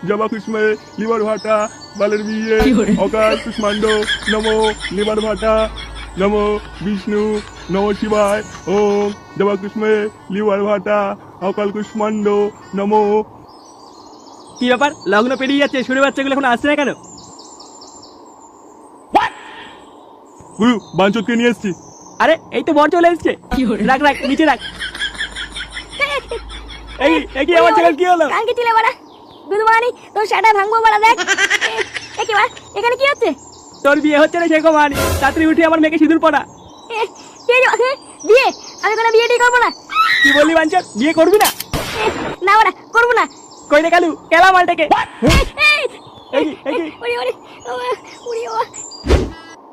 জবা কুসমে লিভার ভাটা বালের বিয়ে অকাল কুষ্মাণ্ড নমো লিভার ভাটা নমো বিষ্ণু নমো শিবায় ওম জবা কুসমে লিভার ভাটা অকাল কুষ্মাণ্ড নমো। কি ব্যাপার, লগ্ন পেরিয়ে যাচ্ছে, শুনে বাচ্চাগুলো এখন আসছে না কেন? গুরু বাঞ্চতকে নিয়ে এসছি। আরে এই তো বর চলে এসছে। রাখ রাখ, নিচে রাখ। এই কি আমার ছেলে কি হলো? কালকে ছিলে বড়া গুদমানি তোর শাটা ভাঙবো বড়া দেখ। এ কি বড়া, এখানে কি হচ্ছে? তোর বিয়ে হচ্ছে না সেরকম মানি, তাড়াতাড়ি উঠে আমার মেয়েকে সিঁদুর পড়া। কি বিয়ে? আমি কোনো বিয়ে টি করবো না। কি বললি বাঞ্চত, বিয়ে করবি না? না বড়া, করবো না। কই রে কালু, কেলা মালটাকে। ওরে ওরে ওরে ওরে